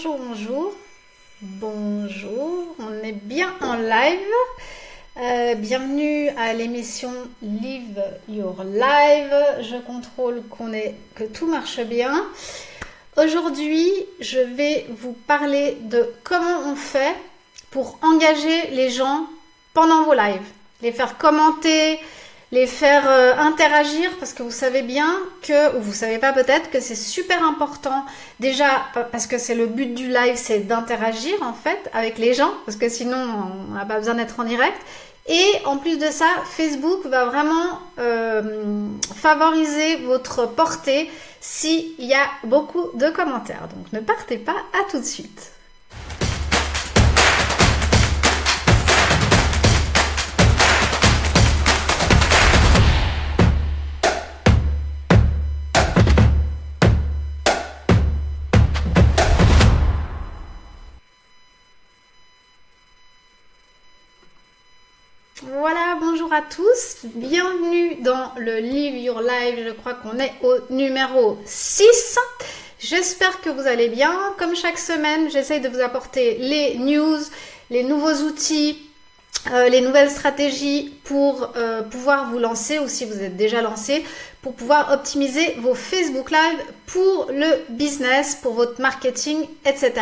Bonjour, bonjour. Bonjour, on est bien en live. Bienvenue à l'émission Live Your Live. Je contrôle que tout marche bien. Aujourd'hui, je vais vous parler de comment on fait pour engager les gens pendant vos lives. Les faire commenter, les faire interagir, parce que vous savez bien que, ou vous savez pas peut-être, que c'est super important, déjà parce que c'est le but du live, c'est d'interagir en fait avec les gens, parce que sinon on n'a pas besoin d'être en direct. Et en plus de ça, Facebook va vraiment favoriser votre portée s'il y a beaucoup de commentaires. Donc ne partez pas, à tout de suite. Voilà, bonjour à tous, bienvenue dans le Live Your Live, je crois qu'on est au numéro 6. J'espère que vous allez bien. Comme chaque semaine, j'essaye de vous apporter les news, les nouveaux outils, les nouvelles stratégies pour pouvoir vous lancer, ou si vous êtes déjà lancé, pour pouvoir optimiser vos Facebook Live pour le business, pour votre marketing, etc.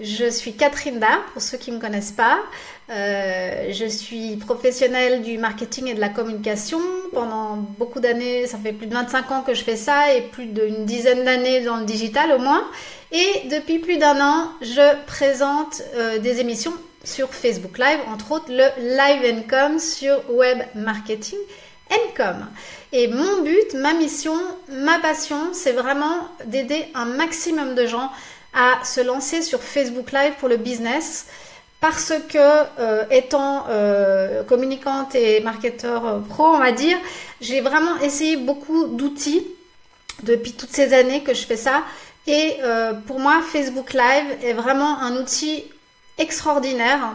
Je suis Catherine Dard, pour ceux qui ne me connaissent pas. Je suis professionnelle du marketing et de la communication. Pendant beaucoup d'années, ça fait plus de 25 ans que je fais ça et plus d'une dizaine d'années dans le digital au moins. Et depuis plus d'un an, je présente des émissions sur Facebook Live, entre autres le Live & Com sur Web Marketing & Com. Et mon but, ma mission, ma passion, c'est vraiment d'aider un maximum de gens à se lancer sur Facebook Live pour le business, parce que étant communicante et marketeur pro, on va dire, j'ai vraiment essayé beaucoup d'outils depuis toutes ces années que je fais ça, et pour moi Facebook Live est vraiment un outil extraordinaire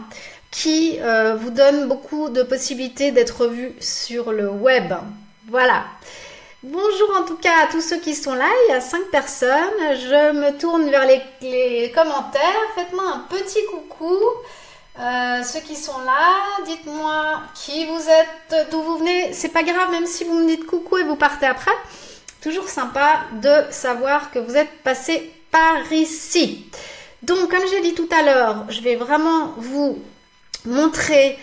qui vous donne beaucoup de possibilités d'être vu sur le web. Voilà. Bonjour en tout cas à tous ceux qui sont là, il y a 5 personnes. Je me tourne vers les commentaires. Faites-moi un petit coucou. Ceux qui sont là, dites-moi qui vous êtes, d'où vous venez. C'est pas grave, même si vous me dites coucou et vous partez après. Toujours sympa de savoir que vous êtes passé par ici. Donc, comme j'ai dit tout à l'heure, je vais vraiment vous montrer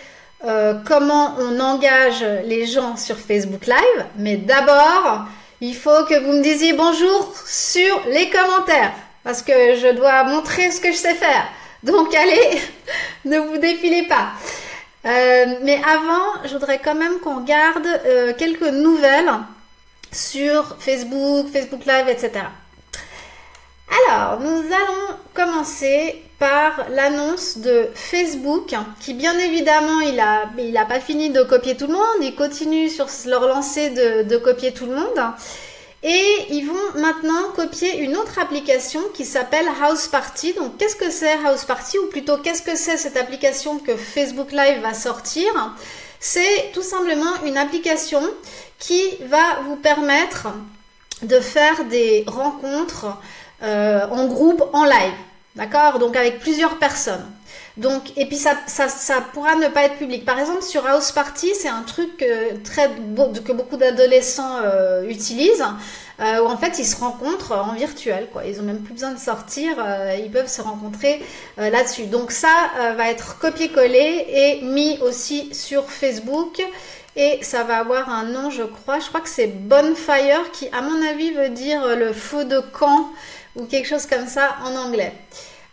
comment on engage les gens sur Facebook Live. Mais d'abord, il faut que vous me disiez bonjour sur les commentaires, parce que je dois montrer ce que je sais faire. Donc allez, ne vous défilez pas. Mais avant, je voudrais quand même qu'on regarde quelques nouvelles sur Facebook, Facebook Live, etc. Alors, nous allons commencer par l'annonce de Facebook, qui bien évidemment, il a pas fini de copier tout le monde, il continue sur leur lancée de copier tout le monde. Et ils vont maintenant copier une autre application qui s'appelle House Party. Donc, qu'est-ce que c'est House Party? Ou plutôt, qu'est-ce que c'est cette application que Facebook Live va sortir? C'est tout simplement une application qui va vous permettre de faire des rencontres en groupe, en live. D'accord? Donc, avec plusieurs personnes. Donc, et puis ça pourra ne pas être public. Par exemple, sur House Party, c'est un truc que beaucoup d'adolescents utilisent, où en fait ils se rencontrent en virtuel, quoi. Ils ont même plus besoin de sortir, ils peuvent se rencontrer là-dessus. Donc ça va être copié-collé et mis aussi sur Facebook, et ça va avoir un nom, je crois que c'est Bonfire, qui à mon avis veut dire le feu de camp ou quelque chose comme ça en anglais.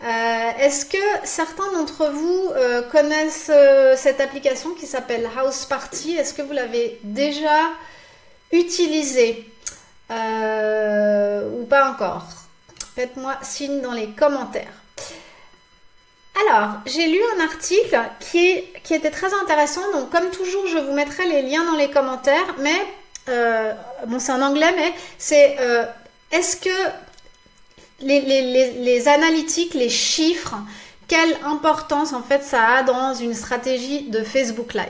Est-ce que certains d'entre vous connaissent cette application qui s'appelle House Party? Est-ce que vous l'avez déjà utilisée ou pas encore? Faites-moi signe dans les commentaires. Alors, j'ai lu un article qui était très intéressant. Donc, comme toujours, je vous mettrai les liens dans les commentaires. Mais, bon, c'est en anglais, mais c'est est-ce que les analytiques, les chiffres, quelle importance en fait ça a dans une stratégie de Facebook Live?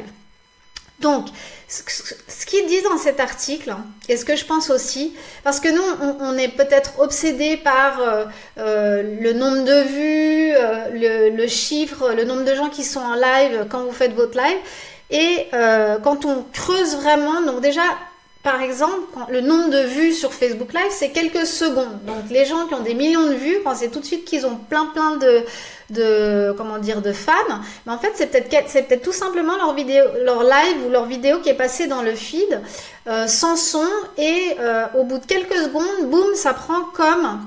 Donc, ce qu'ils disent dans cet article, et ce que je pense aussi, parce que nous, on est peut-être obsédé par le nombre de vues, le chiffre, le nombre de gens qui sont en live quand vous faites votre live, et quand on creuse vraiment, donc déjà, par exemple, le nombre de vues sur Facebook Live, c'est quelques secondes. Donc, les gens qui ont des millions de vues, pensez tout de suite qu'ils ont plein de fans. Mais en fait, c'est peut-être tout simplement leur live ou leur vidéo qui est passée dans le feed sans son. Et au bout de quelques secondes, boum, ça prend comme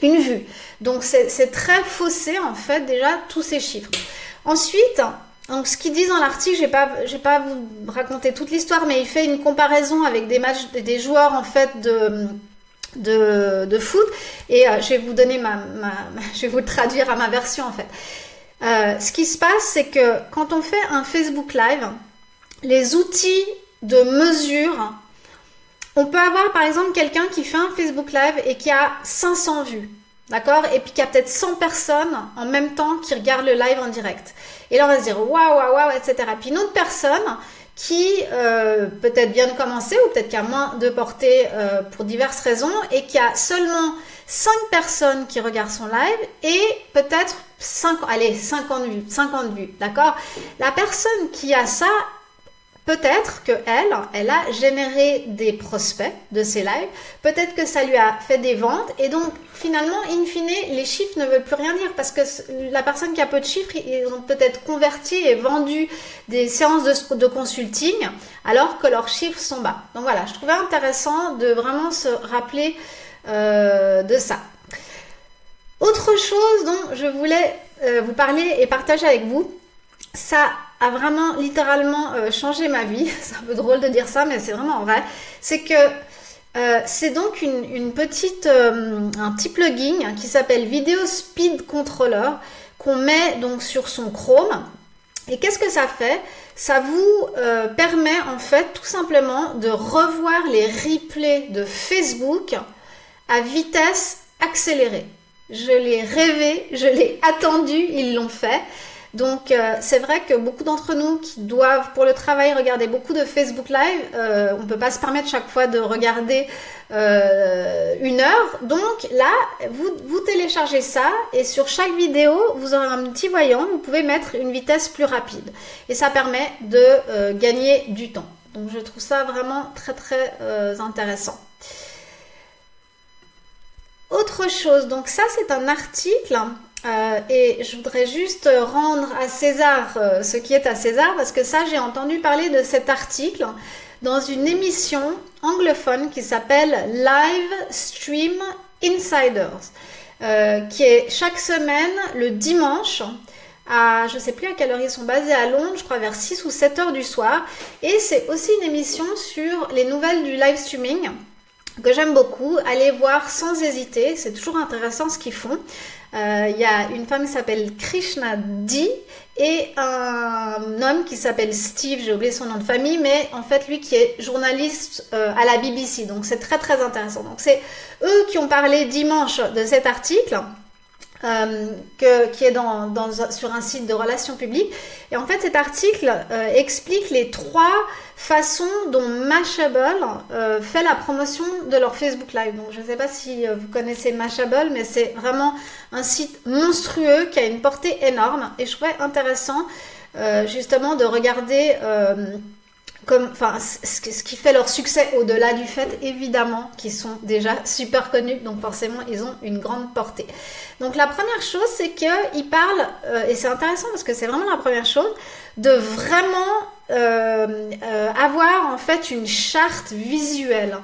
une vue. Donc, c'est très faussé, en fait, déjà, tous ces chiffres. Ensuite... Donc, ce qu'ils disent dans l'article, je vais pas vous raconter toute l'histoire, mais il fait une comparaison avec des matchs, des joueurs, en fait, de foot. Et je vais vous donner je vais vous le traduire à ma version, en fait. Ce qui se passe, c'est que quand on fait un Facebook Live, les outils de mesure, on peut avoir, par exemple, quelqu'un qui fait un Facebook Live et qui a 500 vues. D'accord? Et puis qu'il y a peut-être 100 personnes en même temps qui regardent le live en direct. Et là, on va se dire waouh, etc. Puis une autre personne qui peut-être vient de commencer ou peut-être qui a moins de portée pour diverses raisons et qui a seulement 5 personnes qui regardent son live et peut-être 50 vues. D'accord? La personne qui a ça, peut-être qu'elle a généré des prospects de ses lives, peut-être que ça lui a fait des ventes et donc finalement, in fine, les chiffres ne veulent plus rien dire parce que la personne qui a peu de chiffres, ils ont peut-être converti et vendu des séances de consulting alors que leurs chiffres sont bas. Donc voilà, je trouvais intéressant de vraiment se rappeler de ça. Autre chose dont je voulais vous parler et partager avec vous, ça a vraiment littéralement changé ma vie. C'est un peu drôle de dire ça, mais c'est vraiment vrai. C'est que c'est donc un petit plugin qui s'appelle Video Speed Controller qu'on met donc sur son Chrome. Et qu'est-ce que ça fait? Ça vous permet en fait tout simplement de revoir les replays de Facebook à vitesse accélérée. Je l'ai rêvé, je l'ai attendu, ils l'ont fait. Donc, c'est vrai que beaucoup d'entre nous qui doivent, pour le travail, regarder beaucoup de Facebook Live, on ne peut pas se permettre chaque fois de regarder 1 heure. Donc, là, vous téléchargez ça et sur chaque vidéo, vous aurez un petit voyant. Vous pouvez mettre une vitesse plus rapide. Et ça permet de gagner du temps. Donc, je trouve ça vraiment très, très intéressant. Autre chose, donc ça, c'est un article... et je voudrais juste rendre à César ce qui est à César parce que ça j'ai entendu parler de cet article dans une émission anglophone qui s'appelle Live Stream Insiders qui est chaque semaine le dimanche à, je ne sais plus à quelle heure ils sont basés à Londres, je crois vers 6 ou 7 heures du soir et c'est aussi une émission sur les nouvelles du live streaming que j'aime beaucoup, allez voir sans hésiter, c'est toujours intéressant ce qu'ils font. Il y a une femme qui s'appelle Krishna D et un homme qui s'appelle Steve, j'ai oublié son nom de famille, mais en fait lui qui est journaliste à la BBC, donc c'est très très intéressant. Donc c'est eux qui ont parlé dimanche de cet article. Qui est sur un site de relations publiques. Et en fait, cet article explique les 3 façons dont Mashable fait la promotion de leur Facebook Live. Donc, je ne sais pas si vous connaissez Mashable, mais c'est vraiment un site monstrueux qui a une portée énorme. Et je trouvais intéressant justement de regarder... ce qui fait leur succès au-delà du fait évidemment qu'ils sont déjà super connus, donc forcément ils ont une grande portée. Donc la première chose c'est qu'ils parlent, et c'est intéressant parce que c'est vraiment la première chose, de vraiment avoir en fait une charte visuelle.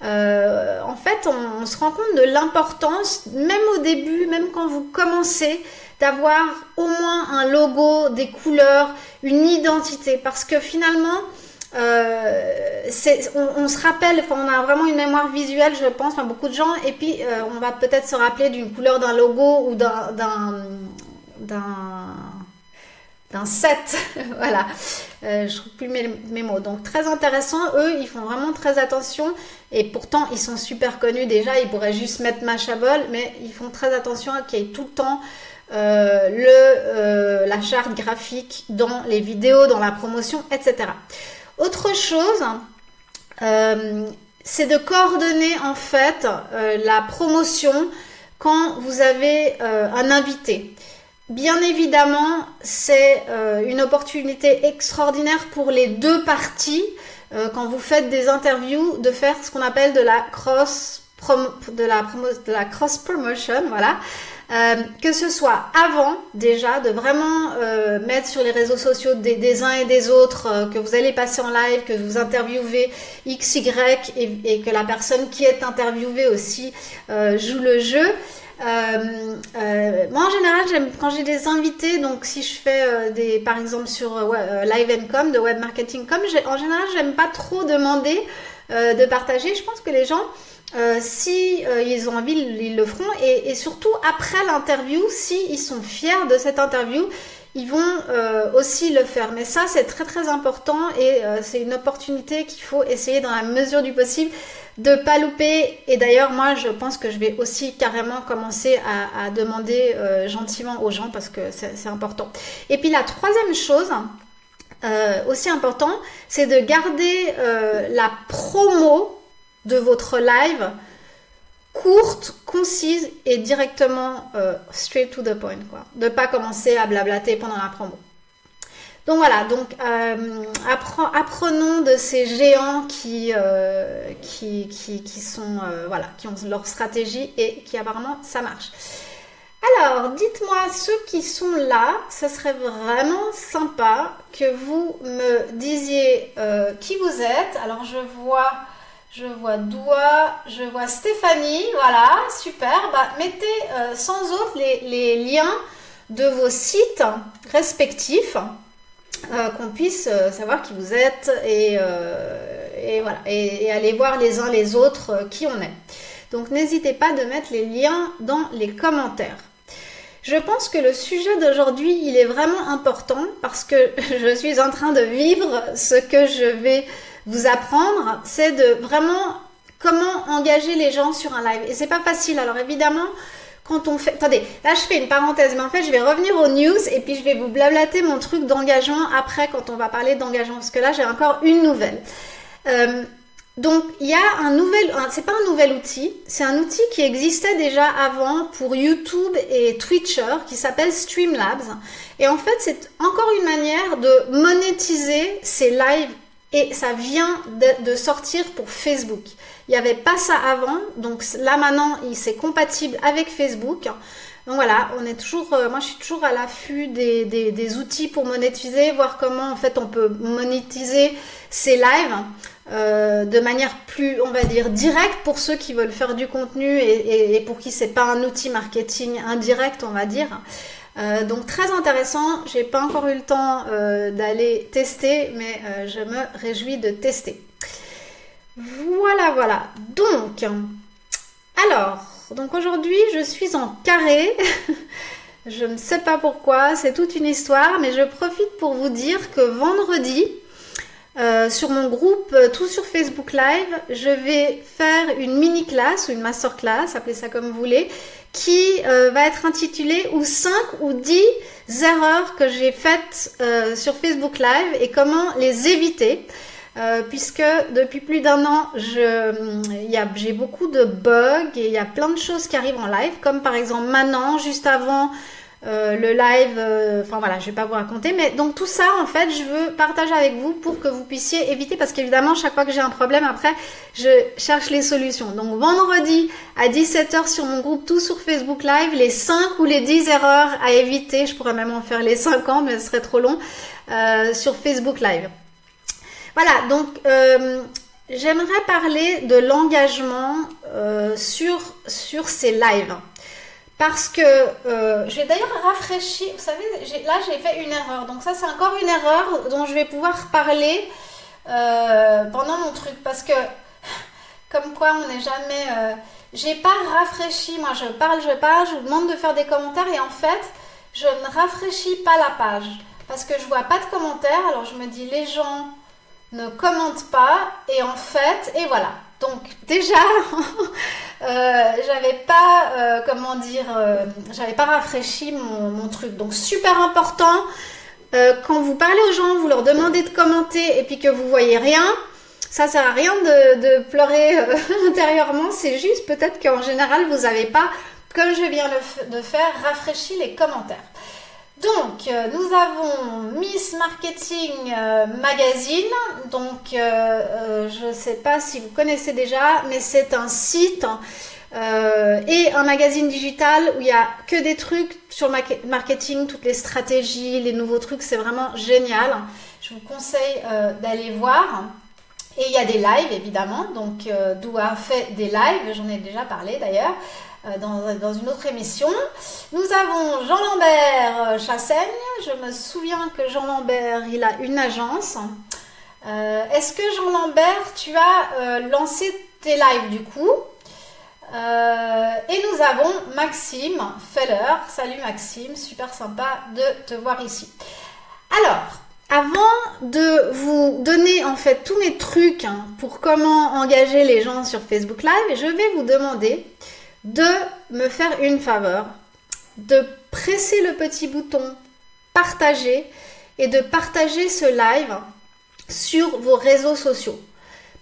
En fait on se rend compte de l'importance, même au début, même quand vous commencez, d'avoir au moins un logo, des couleurs, une identité, parce que finalement on se rappelle, on a vraiment une mémoire visuelle, je pense, enfin, beaucoup de gens, et puis on va peut-être se rappeler d'une couleur d'un logo ou d'un set, voilà, je trouve plus mes mots, donc très intéressant, eux ils font vraiment très attention, et pourtant ils sont super connus déjà, ils pourraient juste mettre Mashable, mais ils font très attention à qu'il y ait tout le temps la charte graphique dans les vidéos, dans la promotion, etc. Autre chose, c'est de coordonner en fait la promotion quand vous avez un invité. Bien évidemment, c'est une opportunité extraordinaire pour les deux parties, quand vous faites des interviews, de faire ce qu'on appelle de la cross promotion, voilà. Que ce soit avant déjà, de vraiment mettre sur les réseaux sociaux des uns et des autres, que vous allez passer en live, que vous interviewez X, Y et que la personne qui est interviewée aussi joue le jeu. Moi en général, quand j'ai des invités, donc si je fais par exemple sur Live & Com, de Web Marketing Com, en général j'aime pas trop demander de partager. Je pense que les gens si ils ont envie, ils le feront, et surtout après l'interview, si ils sont fiers de cette interview, ils vont aussi le faire. Mais ça, c'est très très important, et c'est une opportunité qu'il faut essayer dans la mesure du possible de pas louper. Et d'ailleurs, moi, je pense que je vais aussi carrément commencer à demander gentiment aux gens, parce que c'est important. Et puis la troisième chose, aussi important, c'est de garder la promo de votre live courte, concise et directement straight to the point, quoi. De pas commencer à blablater pendant la promo. Donc voilà, donc apprenons de ces géants qui sont voilà, qui ont leur stratégie et qui apparemment ça marche. Alors, dites-moi, ceux qui sont là, ce serait vraiment sympa que vous me disiez qui vous êtes. Alors je vois Doua, je vois Stéphanie, voilà, super. Bah, mettez sans autre les liens de vos sites respectifs, qu'on puisse savoir qui vous êtes et voilà, et aller voir les uns les autres qui on est. Donc n'hésitez pas de mettre les liens dans les commentaires. Je pense que le sujet d'aujourd'hui, il est vraiment important parce que je suis en train de vivre ce que je vais vous apprendre, c'est de vraiment comment engager les gens sur un live. Et c'est pas facile. Alors évidemment, quand on fait... Attendez, là je fais une parenthèse, mais en fait je vais revenir aux news et puis je vais vous blablater mon truc d'engagement après quand on va parler d'engagement, parce que là j'ai encore une nouvelle. Donc il y a un nouvel... c'est pas un nouvel outil, c'est un outil qui existait déjà avant pour YouTube et Twitcher qui s'appelle Streamlabs. Et en fait c'est encore une manière de monétiser ces lives. Et ça vient de sortir pour Facebook. Il n'y avait pas ça avant, donc là maintenant, c'est compatible avec Facebook. Donc voilà, on est toujours, moi je suis toujours à l'affût des outils pour monétiser, voir comment en fait on peut monétiser ces lives de manière plus, on va dire, directe pour ceux qui veulent faire du contenu et pour qui c'est pas un outil marketing indirect, on va dire. Donc très intéressant, j'ai pas encore eu le temps d'aller tester, mais je me réjouis de tester. Voilà. Donc aujourd'hui je suis en carré. Je ne sais pas pourquoi, c'est toute une histoire, mais je profite pour vous dire que vendredi, sur mon groupe Tout sur Facebook Live, je vais faire une mini classe ou une master class, appelez ça comme vous voulez, qui va être intitulée ou 5 ou 10 erreurs que j'ai faites sur Facebook Live et comment les éviter, puisque depuis plus d'1 an j'ai beaucoup de bugs et il y a plein de choses qui arrivent en live, comme par exemple maintenant, juste avant le live, enfin voilà, je vais pas vous raconter, mais donc tout ça en fait je veux partager avec vous pour que vous puissiez éviter, parce qu'évidemment chaque fois que j'ai un problème après je cherche les solutions. Donc vendredi à 17 h sur mon groupe Tout sur Facebook Live, les 5 ou les 10 erreurs à éviter, je pourrais même en faire les 50 mais ce serait trop long, sur Facebook Live. Voilà, donc j'aimerais parler de l'engagement sur ces lives. Parce que je vais d'ailleurs rafraîchir, vous savez, là j'ai fait une erreur, donc ça c'est encore une erreur dont je vais pouvoir parler pendant mon truc, parce que comme quoi on n'est jamais, j'ai pas rafraîchi, moi je parle, je vous demande de faire des commentaires et en fait je ne rafraîchis pas la page, parce que je vois pas de commentaires, alors je me dis les gens ne commentent pas et en fait, et voilà, donc déjà, j'avais pas, comment dire, j'avais pas rafraîchi mon truc. Donc super important, quand vous parlez aux gens, vous leur demandez de commenter et puis que vous voyez rien, ça sert à rien de pleurer intérieurement. C'est juste peut-être qu'en général, vous n'avez pas, comme je viens de faire, rafraîchi les commentaires. Donc, nous avons Miss Marketing Magazine. Donc, je ne sais pas si vous connaissez déjà, mais c'est un site et un magazine digital où il n'y a que des trucs sur le marketing, toutes les stratégies, les nouveaux trucs. C'est vraiment génial. Je vous conseille d'aller voir. Et il y a des lives, évidemment. Donc, Doua fait des lives. J'en ai déjà parlé, d'ailleurs. Dans une autre émission. Nous avons Jean-Lambert Chassaigne. Je me souviens que Jean-Lambert, il a une agence. Est-ce que Jean-Lambert, tu as lancé tes lives du coup? Et nous avons Maxime Feller. Salut Maxime, super sympa de te voir ici. Alors, avant de vous donner en fait tous mes trucs pour comment engager les gens sur Facebook Live, je vais vous demander de me faire une faveur, de presser le petit bouton partager et de partager ce live sur vos réseaux sociaux.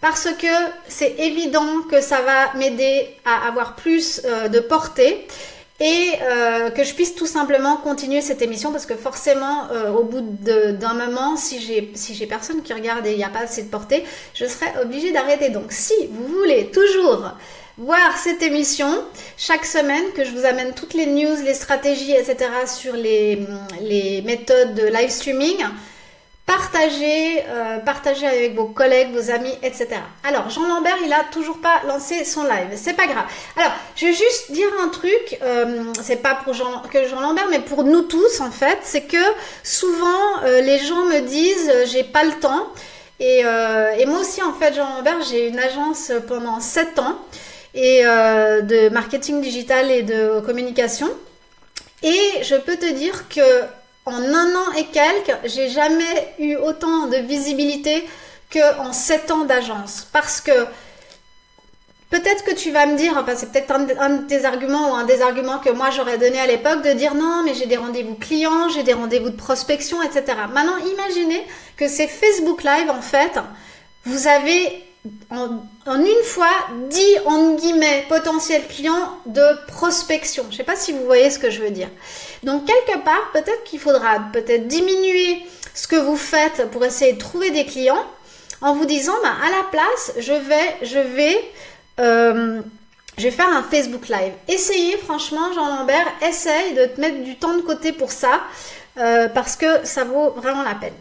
Parce que c'est évident que ça va m'aider à avoir plus de portée et que je puisse tout simplement continuer cette émission parce que forcément au bout d'un moment, si j'ai personne qui regarde et il n'y a pas assez de portée, je serai obligée d'arrêter. Donc si vous voulez toujours voir cette émission chaque semaine, que je vous amène toutes les news, les stratégies, etc. sur les méthodes de live streaming, partagez avec vos collègues, vos amis, etc. Alors, Jean-Lambert, il a toujours pas lancé son live. C'est pas grave. Alors, je vais juste dire un truc, c'est pas pour Jean-Lambert, mais pour nous tous, en fait, c'est que souvent, les gens me disent, j'ai pas le temps. Et moi aussi, en fait, Jean-Lambert, j'ai une agence pendant 7 ans. Et de marketing digital et de communication. Et je peux te dire que en 1 an et quelques, j'ai jamais eu autant de visibilité qu'en 7 ans d'agence. Parce que peut-être que tu vas me dire, enfin c'est peut-être un de tes arguments ou un des arguments que moi j'aurais donné à l'époque, de dire non mais j'ai des rendez-vous clients, j'ai des rendez-vous de prospection, etc. Maintenant imaginez que c'est Facebook Live en fait, vous avez en une fois 10 en guillemets potentiels clients de prospection. Je ne sais pas si vous voyez ce que je veux dire. Donc quelque part, peut-être qu'il faudra peut-être diminuer ce que vous faites pour essayer de trouver des clients en vous disant bah, à la place, je vais faire un Facebook Live. Essayez franchement, Jean-Lambert, essaye de te mettre du temps de côté pour ça parce que ça vaut vraiment la peine.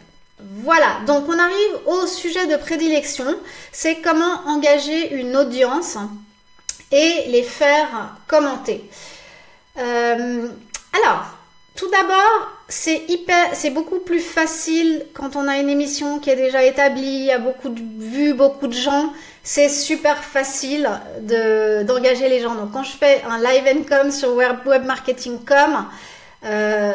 Voilà, donc on arrive au sujet de prédilection, c'est comment engager une audience et les faire commenter. Alors, tout d'abord, c'est beaucoup plus facile quand on a une émission qui est déjà établie, il y a beaucoup de vues, beaucoup de gens, c'est super facile d'engager les gens. Donc quand je fais un live income sur webmarketing.com,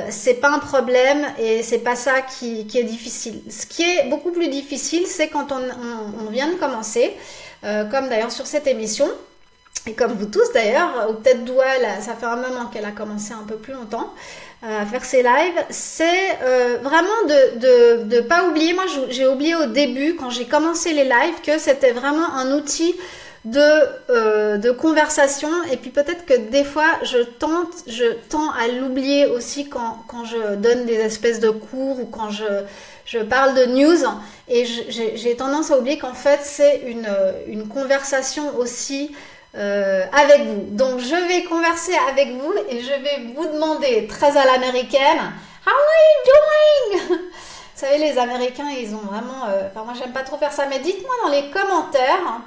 c'est pas un problème et c'est pas ça qui est difficile. Ce qui est beaucoup plus difficile, c'est quand on vient de commencer, comme d'ailleurs sur cette émission, et comme vous tous d'ailleurs, ou peut-être Doua, ça fait un moment qu'elle a commencé un peu plus longtemps à faire ses lives, c'est vraiment de pas oublier, moi j'ai oublié au début quand j'ai commencé les lives que c'était vraiment un outil de conversation et puis peut-être que des fois je tends à l'oublier aussi quand je donne des espèces de cours ou quand je parle de news et j'ai tendance à oublier qu'en fait c'est une conversation aussi avec vous. Donc je vais converser avec vous et je vais vous demander très à l'américaine How are you doing? Vous savez les Américains ils ont vraiment enfin moi j'aime pas trop faire ça mais dites-moi dans les commentaires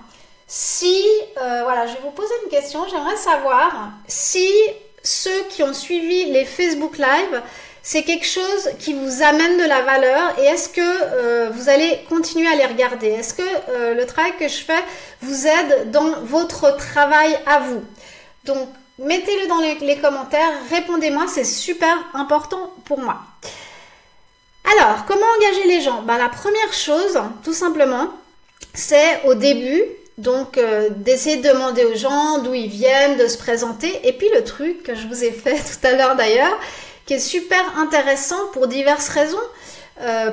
si, voilà, je vais vous poser une question, j'aimerais savoir si ceux qui ont suivi les Facebook Live, c'est quelque chose qui vous amène de la valeur et est-ce que vous allez continuer à les regarder? Est-ce que le travail que je fais vous aide dans votre travail à vous? Donc, mettez-le dans les commentaires, répondez-moi, c'est super important pour moi. Alors, comment engager les gens? Ben, la première chose, tout simplement, c'est au début, Donc, d'essayer de demander aux gens d'où ils viennent, de se présenter. Et puis, le truc que je vous ai fait tout à l'heure d'ailleurs, qui est super intéressant pour diverses raisons,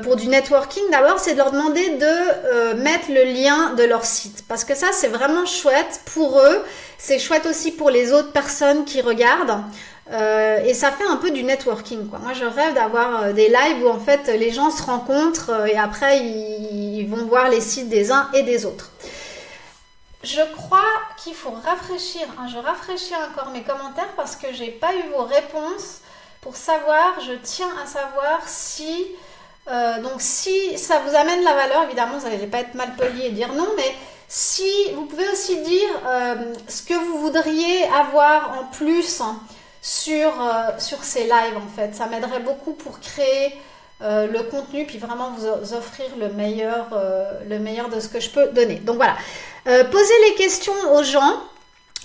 pour du networking d'abord, c'est de leur demander de mettre le lien de leur site. Parce que ça, c'est vraiment chouette pour eux. C'est chouette aussi pour les autres personnes qui regardent. Et ça fait un peu du networking, quoi. Moi, je rêve d'avoir des lives où en fait les gens se rencontrent et après ils vont voir les sites des uns et des autres. Je crois qu'il faut rafraîchir. Hein, je rafraîchis encore mes commentaires parce que j'ai pas eu vos réponses pour savoir. Je tiens à savoir si donc si ça vous amène la valeur. Évidemment, vous n'allez pas être mal poli et dire non, mais si vous pouvez aussi dire ce que vous voudriez avoir en plus sur ces lives en fait. Ça m'aiderait beaucoup pour créer le contenu puis vraiment vous offrir le meilleur de ce que je peux donner. Donc voilà, posez les questions aux gens,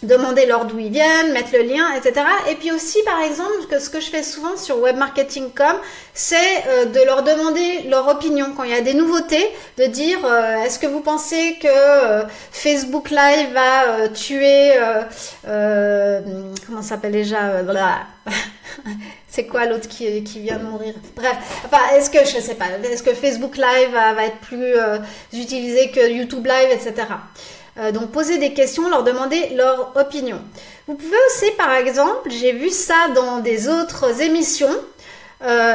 demandez-leur d'où ils viennent, mettre le lien, etc. Et puis aussi par exemple, ce que je fais souvent sur webmarketing.com, c'est de leur demander leur opinion quand il y a des nouveautés, de dire est-ce que vous pensez que Facebook Live va tuer comment ça s'appelle déjà c'est quoi l'autre qui vient de mourir? Bref, enfin, est-ce que, je sais pas, est-ce que Facebook Live va être plus utilisé que YouTube Live, etc. Donc, poser des questions, leur demander leur opinion. Vous pouvez aussi, par exemple, j'ai vu ça dans des autres émissions,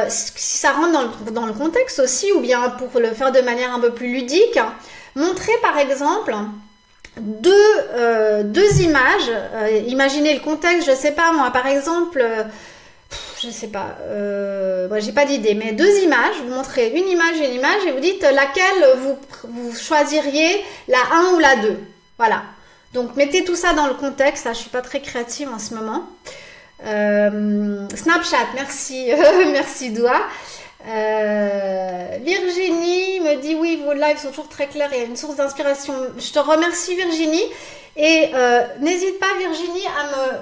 si ça rentre dans le contexte aussi, ou bien pour le faire de manière un peu plus ludique, montrer, par exemple, deux images. Imaginez le contexte, je sais pas moi, par exemple... je sais pas, moi j'ai pas d'idée, mais deux images, vous montrez une image et une image et vous dites laquelle vous choisiriez, la 1 ou la 2. Voilà. Donc mettez tout ça dans le contexte. Là, je suis pas très créative en ce moment. Snapchat, merci, merci Doua. Virginie me dit oui, vos lives sont toujours très clairs et une source d'inspiration. Je te remercie Virginie et n'hésite pas Virginie à me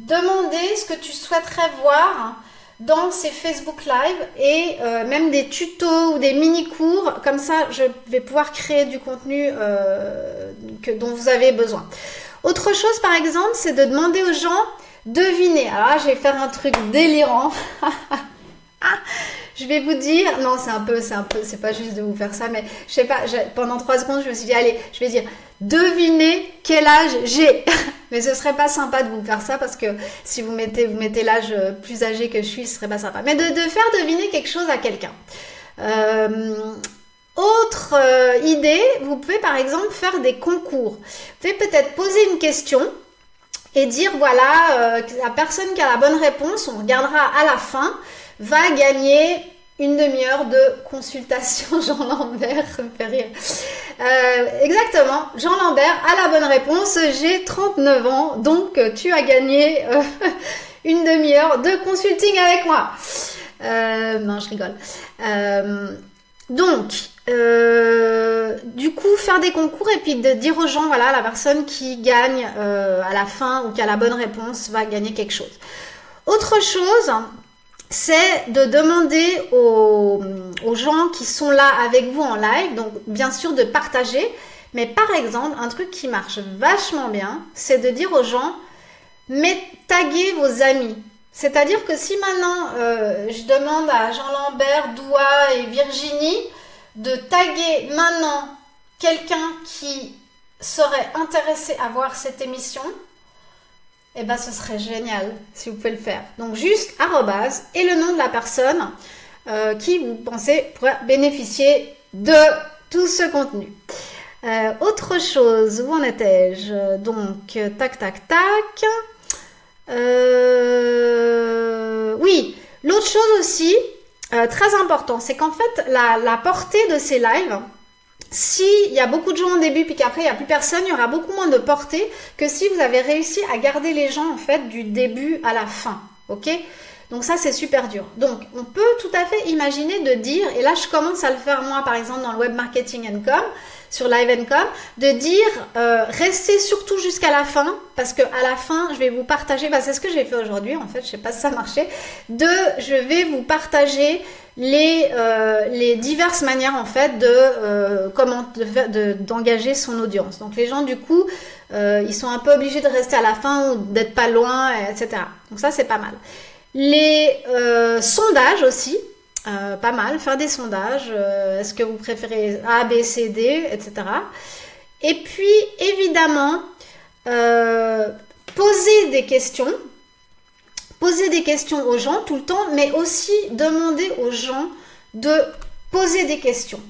demander ce que tu souhaiterais voir dans ces Facebook Live et même des tutos ou des mini-cours. Comme ça, je vais pouvoir créer du contenu dont vous avez besoin. Autre chose, par exemple, c'est de demander aux gens deviner. Alors là, je vais faire un truc délirant. Je vais vous dire, non, c'est pas juste de vous faire ça, mais je sais pas, pendant 3 secondes, je me suis dit, allez, je vais dire, devinez quel âge j'ai. Mais ce serait pas sympa de vous faire ça parce que si vous mettez l'âge plus âgé que je suis, ce serait pas sympa. Mais de faire deviner quelque chose à quelqu'un. Autre idée, vous pouvez par exemple faire des concours. Vous pouvez peut-être poser une question et dire, voilà, la personne qui a la bonne réponse, on regardera à la fin, va gagner une demi-heure de consultation. Jean Lambert, ça me fait rire. Exactement, Jean Lambert a la bonne réponse. J'ai 39 ans, donc tu as gagné une demi-heure de consulting avec moi. Non, je rigole. Donc, du coup, faire des concours et puis de dire aux gens, voilà, la personne qui gagne à la fin ou qui a la bonne réponse va gagner quelque chose. Autre chose, c'est de demander aux gens qui sont là avec vous en live, donc bien sûr de partager, mais par exemple, un truc qui marche vachement bien, c'est de dire aux gens, mais taguez vos amis. C'est-à-dire que si maintenant, je demande à Jean Lambert, Doua et Virginie de taguer maintenant quelqu'un qui serait intéressé à voir cette émission, eh ben, ce serait génial si vous pouvez le faire. Donc, juste arrobase et le nom de la personne qui vous pensez pourrait bénéficier de tout ce contenu. Autre chose, où en étais-je? Donc, tac, tac, tac. Oui, l'autre chose aussi, très important, c'est qu'en fait, la portée de ces lives, s'il y a beaucoup de gens au début puis qu'après il n'y a plus personne, il y aura beaucoup moins de portée que si vous avez réussi à garder les gens en fait du début à la fin, ok? Donc ça c'est super dur. Donc on peut tout à fait imaginer de dire, et là je commence à le faire moi par exemple dans le web marketing &com, sur Live.com, de dire restez surtout jusqu'à la fin, parce que à la fin, je vais vous partager, bah, c'est ce que j'ai fait aujourd'hui en fait, je sais pas si ça marchait, je vais vous partager les diverses manières en fait d'engager son audience. Donc les gens du coup, ils sont un peu obligés de rester à la fin ou d'être pas loin, etc. Donc ça c'est pas mal. Les sondages aussi, pas mal, faire des sondages, est-ce que vous préférez A, B, C, D, etc. Et puis évidemment, poser des questions aux gens tout le temps, mais aussi demander aux gens de poser des questions.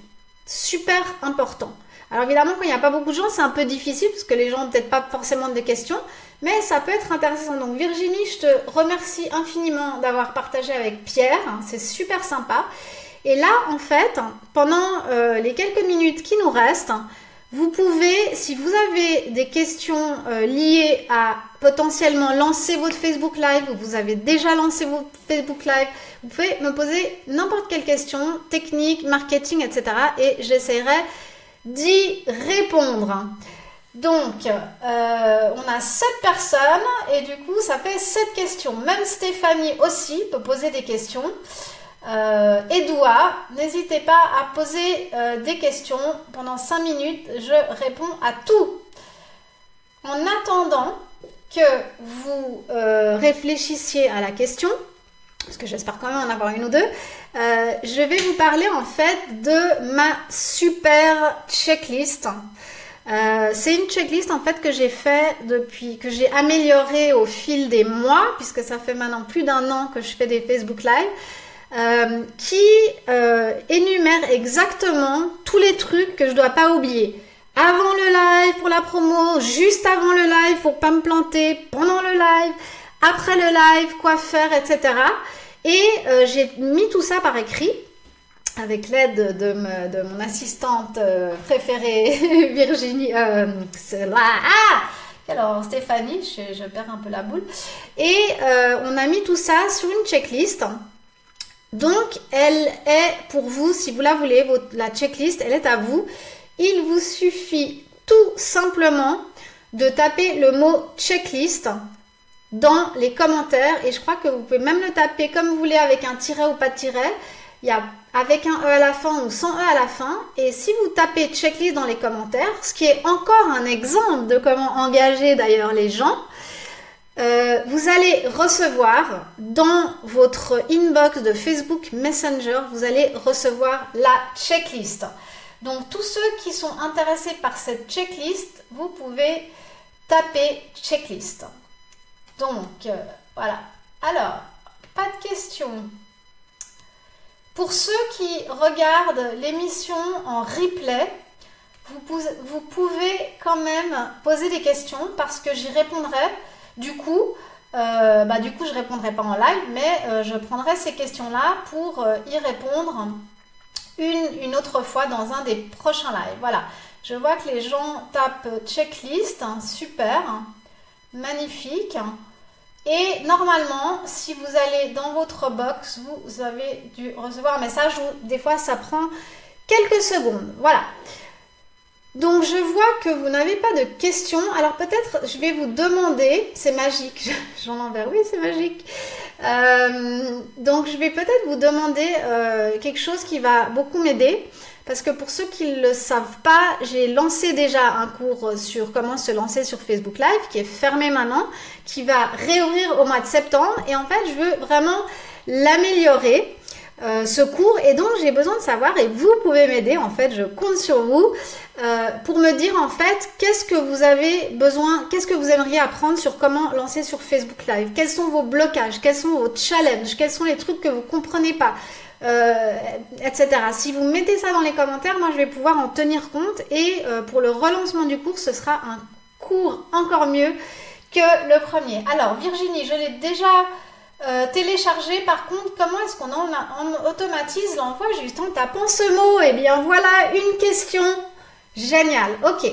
Super important. Alors évidemment, quand il n'y a pas beaucoup de gens, c'est un peu difficile, parce que les gens n'ont peut-être pas forcément de questions, mais ça peut être intéressant. Donc Virginie, je te remercie infiniment d'avoir partagé avec Pierre, c'est super sympa. Et là, en fait, pendant les quelques minutes qui nous restent, vous pouvez, si vous avez des questions liées à potentiellement lancer votre Facebook Live, ou vous avez déjà lancé votre Facebook Live, vous pouvez me poser n'importe quelle question, technique, marketing, etc. Et j'essaierai d'y répondre. Donc, on a 7 personnes et du coup, ça fait 7 questions. Même Stéphanie aussi peut poser des questions. Edouard, n'hésitez pas à poser des questions pendant 5 minutes, je réponds à tout. En attendant que vous réfléchissiez à la question, parce que j'espère quand même en avoir une ou deux, je vais vous parler en fait de ma super checklist. C'est une checklist en fait que j'ai fait que j'ai améliorée au fil des mois, puisque ça fait maintenant plus d'1 an que je fais des Facebook Live. Qui énumère exactement tous les trucs que je dois pas oublier. Avant le live pour la promo, juste avant le live pour pas me planter, pendant le live, après le live, quoi faire, etc. Et j'ai mis tout ça par écrit avec l'aide de mon assistante préférée, Virginie. Alors Stéphanie, je perds un peu la boule. Et on a mis tout ça sur une checklist. Donc, elle est pour vous, si vous la voulez, la checklist, elle est à vous. Il vous suffit tout simplement de taper le mot checklist dans les commentaires. Et je crois que vous pouvez même le taper comme vous voulez, avec un tiret ou pas de tiret. Il y a avec un E à la fin ou sans E à la fin. Et si vous tapez checklist dans les commentaires, ce qui est encore un exemple de comment engager d'ailleurs les gens, vous allez recevoir dans votre inbox de Facebook Messenger, vous allez recevoir la checklist. Donc tous ceux qui sont intéressés par cette checklist, vous pouvez taper checklist. Donc voilà. Alors, pas de questions. Pour ceux qui regardent l'émission en replay, vous pouvez quand même poser des questions parce que j'y répondrai. Du coup, je répondrai pas en live, mais je prendrai ces questions-là pour y répondre une autre fois dans un des prochains lives. Voilà, je vois que les gens tapent checklist, super, magnifique. Et normalement, si vous allez dans votre box, vous avez dû recevoir un message où des fois ça prend quelques secondes. Voilà. Donc je vois que vous n'avez pas de questions, alors peut-être je vais vous demander, c'est magique, j'en envers, oui c'est magique, donc je vais peut-être vous demander quelque chose qui va beaucoup m'aider, parce que pour ceux qui ne le savent pas, j'ai lancé déjà un cours sur comment se lancer sur Facebook Live, qui est fermé maintenant, qui va réouvrir au mois de septembre, et en fait je veux vraiment l'améliorer. Ce cours, et donc j'ai besoin de savoir, et vous pouvez m'aider en fait, je compte sur vous pour me dire en fait qu'est-ce que vous avez besoin, qu'est-ce que vous aimeriez apprendre sur comment lancer sur Facebook Live, quels sont vos blocages, quels sont vos challenges, quels sont les trucs que vous comprenez pas, etc. Si vous mettez ça dans les commentaires, moi je vais pouvoir en tenir compte, et pour le relancement du cours, ce sera un cours encore mieux que le premier. Alors Virginie, je l'ai déjà télécharger. Par contre, comment est-ce qu'on automatise l'envoi juste en tapant ce mot? Eh bien voilà une question. Génial. Ok.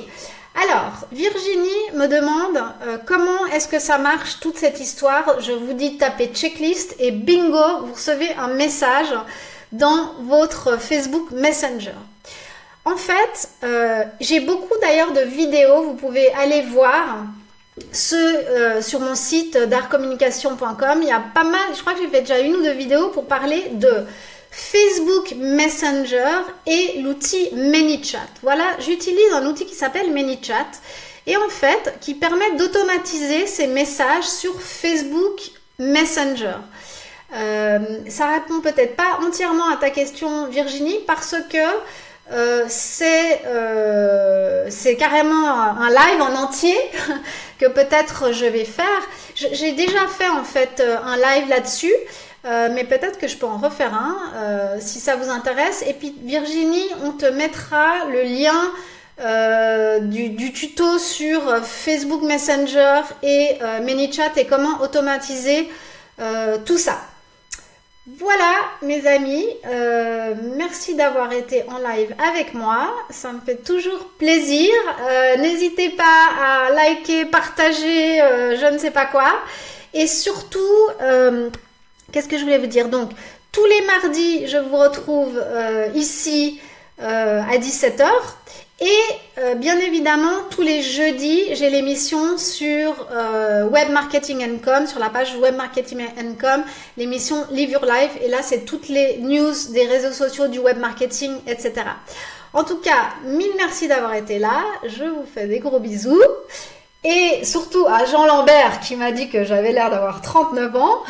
Alors, Virginie me demande comment est-ce que ça marche toute cette histoire. Je vous dis taper checklist et bingo, vous recevez un message dans votre Facebook Messenger. En fait, j'ai beaucoup d'ailleurs de vidéos, vous pouvez aller voir sur mon site dartcommunication.com. Il y a pas mal, je crois que j'ai fait déjà une ou deux vidéos pour parler de Facebook Messenger et l'outil ManyChat. Voilà, j'utilise un outil qui s'appelle ManyChat et en fait qui permet d'automatiser ces messages sur Facebook Messenger. Ça répond peut-être pas entièrement à ta question, Virginie, parce que c'est carrément un live en entier que peut-être je vais faire. J'ai déjà fait en fait un live là-dessus, mais peut-être que je peux en refaire un si ça vous intéresse. Et puis Virginie, on te mettra le lien du tuto sur Facebook Messenger et ManyChat et comment automatiser tout ça. Voilà mes amis, merci d'avoir été en live avec moi, ça me fait toujours plaisir. N'hésitez pas à liker, partager, je ne sais pas quoi. Et surtout, qu'est-ce que je voulais vous dire? Donc, tous les mardis, je vous retrouve ici à 17h. Et bien évidemment, tous les jeudis, j'ai l'émission sur Web Marketing & Com, sur la page Web Marketing & Com, l'émission Live Your Life. Et là, c'est toutes les news des réseaux sociaux, du web marketing, etc. En tout cas, mille merci d'avoir été là. Je vous fais des gros bisous. Et surtout à Jean Lambert qui m'a dit que j'avais l'air d'avoir 39 ans.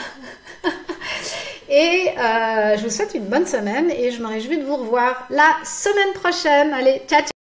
Et je vous souhaite une bonne semaine et je me réjouis de vous revoir la semaine prochaine. Allez, ciao, ciao!